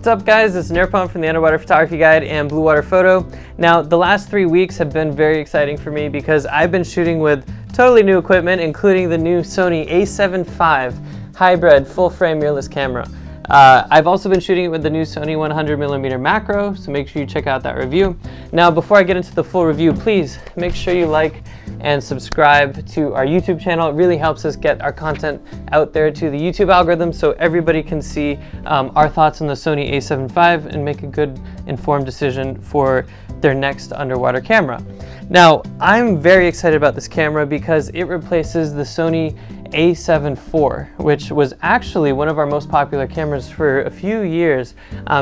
What's up guys, it's Nirpon from the Underwater Photography Guide and Bluewater Photo. Now the last 3 weeks have been very exciting for me because I've been shooting with totally new equipment, including the new Sony A7 V hybrid full frame mirrorless camera. I've also been shooting it with the new Sony 100mm macro, so make sure you check out that review. Now before I get into the full review, please make sure you like and subscribe to our YouTube channel. It really helps us get our content out there to the YouTube algorithm so everybody can see our thoughts on the Sony A7 V and make a good informed decision for their next underwater camera. Now, I'm very excited about this camera because it replaces the Sony A7 IV, which was actually one of our most popular cameras for a few years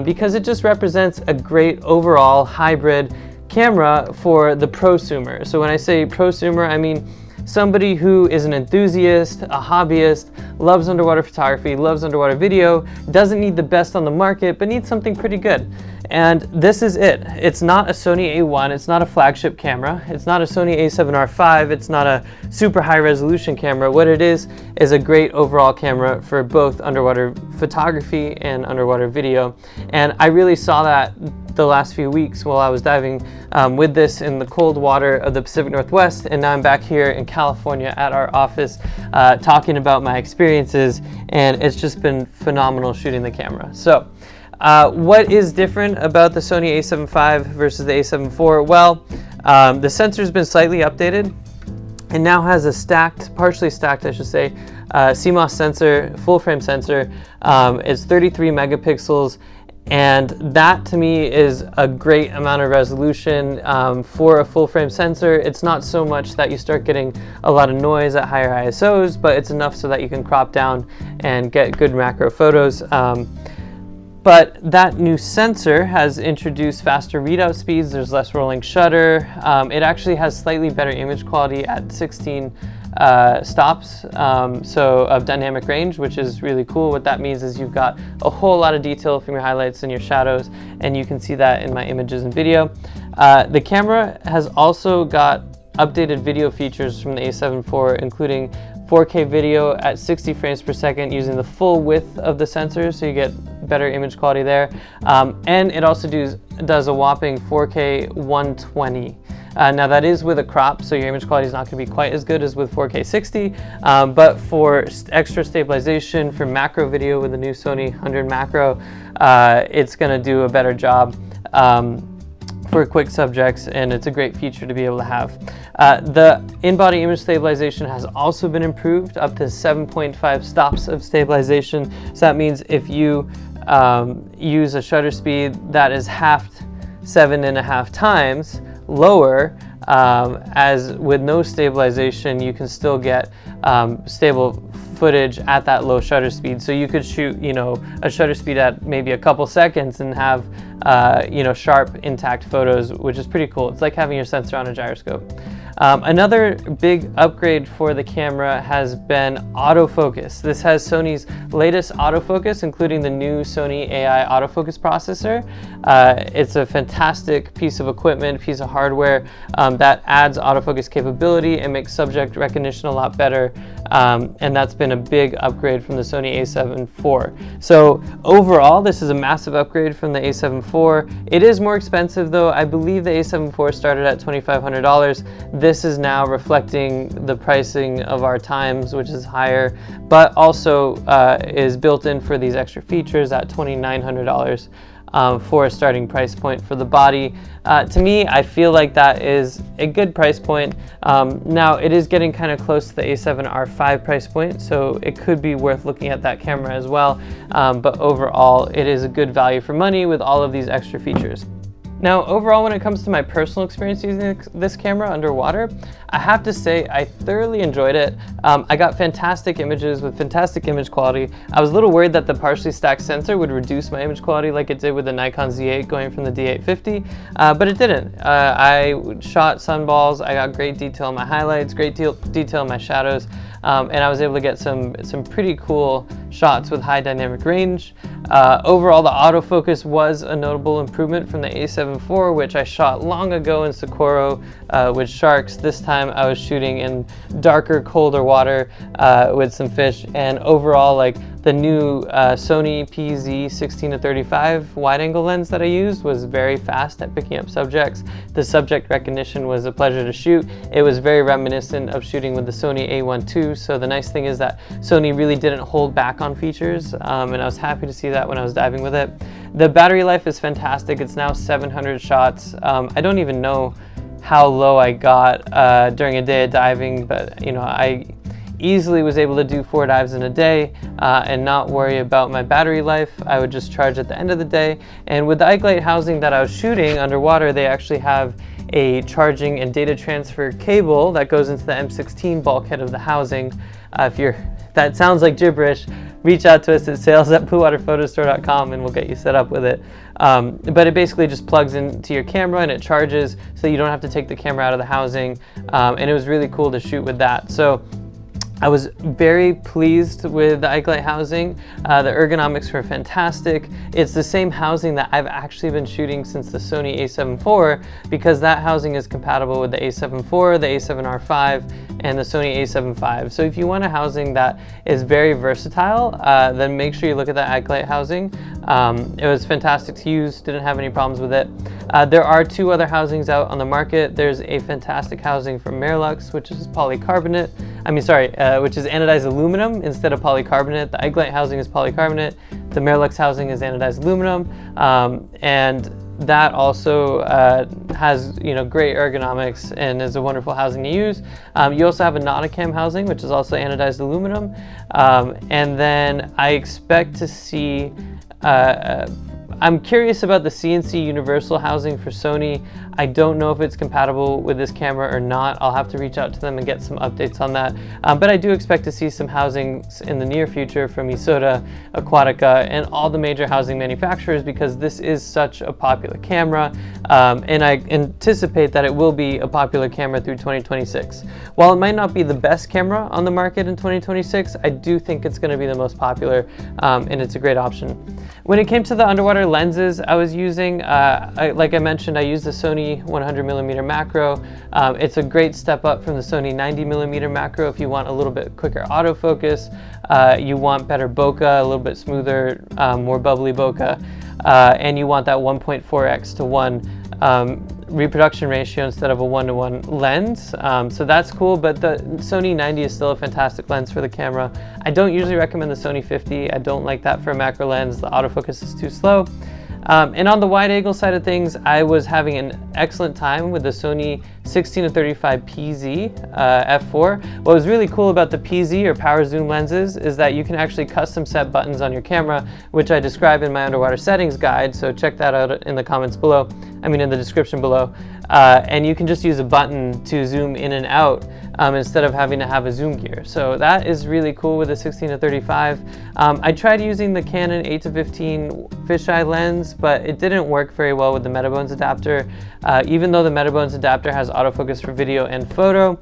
because it just represents a great overall hybrid camera for the prosumer. So when I say prosumer, I mean somebody who is an enthusiast, a hobbyist, loves underwater photography, loves underwater video, doesn't need the best on the market, but needs something pretty good. And this is it. It's not a Sony A1, it's not a flagship camera, it's not a Sony A7R V, it's not a super high resolution camera. What it is a great overall camera for both underwater photography and underwater video. And I really saw that the last few weeks while I was diving with this in the cold water of the Pacific Northwest, and now I'm back here in California at our office talking about my experiences, and it's just been phenomenal shooting the camera. So what is different about the Sony A7 V versus the A7 IV? Well, the sensor's been slightly updated and now has a partially stacked I should say, CMOS sensor, full frame sensor. It's 33 megapixels. And that to me is a great amount of resolution for a full frame sensor. It's not so much that you start getting a lot of noise at higher ISOs, but it's enough so that you can crop down and get good macro photos. But that new sensor has introduced faster readout speeds, there's less rolling shutter. It actually has slightly better image quality at 16 stops so of dynamic range, which is really cool. What that means is you've got a whole lot of detail from your highlights and your shadows, and you can see that in my images and video. The camera has also got updated video features from the A7 IV, including 4K video at 60 frames per second using the full width of the sensor, so you get better image quality there. And it also does a whopping 4K 120. Now that is with a crop, so your image quality is not going to be quite as good as with 4K 60, but for extra stabilization for macro video with the new Sony 100 macro, it's going to do a better job for quick subjects, and it's a great feature to be able to have. The in-body image stabilization has also been improved up to 7.5 stops of stabilization. So that means if you use a shutter speed that is halved 7.5 times lower, as with no stabilization, you can still get stable footage at that low shutter speed. So you could shoot, a shutter speed at maybe a couple seconds and have, sharp, intact photos, which is pretty cool. It's like having your sensor on a gyroscope. Another big upgrade for the camera has been autofocus. This has Sony's latest autofocus, including the new Sony AI autofocus processor. It's a fantastic piece of equipment, piece of hardware that adds autofocus capability and makes subject recognition a lot better. And that's been a big upgrade from the Sony A7 IV. So overall, this is a massive upgrade from the A7 IV. It is more expensive though. I believe the A7 IV started at $2,500. This is now reflecting the pricing of our times, which is higher, but also is built in for these extra features at $2,900 for a starting price point for the body. To me, I feel like that is a good price point. Now, it is getting kind of close to the A7R V price point, so it could be worth looking at that camera as well. But overall, it is a good value for money with all of these extra features. Now, overall, when it comes to my personal experience using this camera underwater, I have to say I thoroughly enjoyed it. I got fantastic images with fantastic image quality. I was a little worried that the partially stacked sensor would reduce my image quality like it did with the Nikon Z8 going from the D850, but it didn't. I shot sunballs, I got great detail in my highlights, great detail in my shadows, and I was able to get some pretty cool shots with high dynamic range. Overall, the autofocus was a notable improvement from the A7 IV, which I shot long ago in Socorro with sharks. This time I was shooting in darker, colder water with some fish, and overall, like, the new Sony PZ16-35 wide-angle lens that I used was very fast at picking up subjects. The subject recognition was a pleasure to shoot. It was very reminiscent of shooting with the Sony A7 V, so the nice thing is that Sony really didn't hold back on features, and I was happy to see that when I was diving with it. The battery life is fantastic. It's now 700 shots. I don't even know how low I got during a day of diving, but I easily was able to do 4 dives in a day and not worry about my battery life. I would just charge at the end of the day. And with the iGlide housing that I was shooting underwater, they actually have a charging and data transfer cable that goes into the M16 bulkhead of the housing. That sounds like gibberish, reach out to us at sales@bluewaterphotostore.com and we'll get you set up with it. But it basically just plugs into your camera and it charges, so you don't have to take the camera out of the housing. And it was really cool to shoot with that. So I was very pleased with the iGlide housing. The ergonomics were fantastic. It's the same housing that I've actually been shooting since the Sony A7 IV, because that housing is compatible with the A7 IV, the A7R V, and the Sony A7 V. So if you want a housing that is very versatile, then make sure you look at that iGlide housing. It was fantastic to use, didn't have any problems with it. There are 2 other housings out on the market. There's a fantastic housing from mirrorless, which is polycarbonate. Which is anodized aluminum instead of polycarbonate. The iGlide housing is polycarbonate. The mirrorless housing is anodized aluminum, and that also has great ergonomics and is a wonderful housing to use. You also have a Nauticam housing, which is also anodized aluminum, and then I expect to see. I'm curious about the CNC universal housing for Sony. I don't know if it's compatible with this camera or not. I'll have to reach out to them and get some updates on that. But I do expect to see some housings in the near future from Isotta, Aquatica, and all the major housing manufacturers, because this is such a popular camera. And I anticipate that it will be a popular camera through 2026. While it might not be the best camera on the market in 2026, I do think it's going to be the most popular, and it's a great option. When it came to the underwater lenses I was using, like I mentioned, I used the Sony 100mm macro. It's a great step up from the Sony 90mm macro if you want a little bit quicker autofocus, you want better bokeh, a little bit smoother, more bubbly bokeh, and you want that 1.4x to 1 reproduction ratio instead of a 1:1 lens. So that's cool, but the Sony 90 is still a fantastic lens for the camera. I don't usually recommend the Sony 50. I don't like that for a macro lens. The autofocus is too slow. And on the wide angle side of things, I was having an excellent time with the Sony 16-35 PZ f4. What was really cool about the PZ or power zoom lenses is that you can actually custom set buttons on your camera, which I describe in my underwater settings guide. So check that out in the comments below. In the description below. And you can just use a button to zoom in and out instead of having to have a zoom gear. So that is really cool with the 16-35. I tried using the Canon 8-15 fisheye lens, but it didn't work very well with the Metabones adapter. Even though the Metabones adapter has autofocus for video and photo,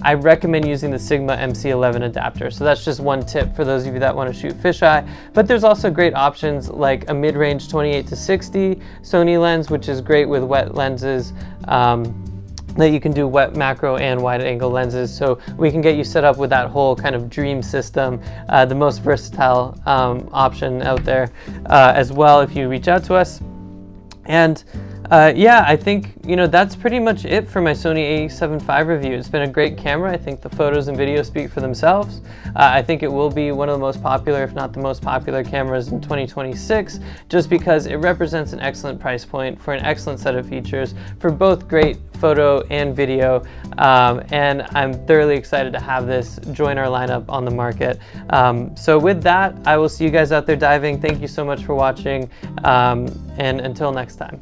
I recommend using the Sigma MC11 adapter. So that's just one tip for those of you that want to shoot fisheye. But there's also great options like a mid-range 28-60 Sony lens, which is great with wet lenses. That you can do wet macro and wide angle lenses, so we can get you set up with that whole kind of dream system, the most versatile option out there as well if you reach out to us. And yeah, I think that's pretty much it for my Sony A7 V review. It's been a great camera. I think the photos and videos speak for themselves. I think it will be one of the most popular, if not the most popular cameras in 2026, just because it represents an excellent price point for an excellent set of features for both great photo and video, and I'm thoroughly excited to have this join our lineup on the market. So with that, I will see you guys out there diving. Thank you so much for watching, and until next time.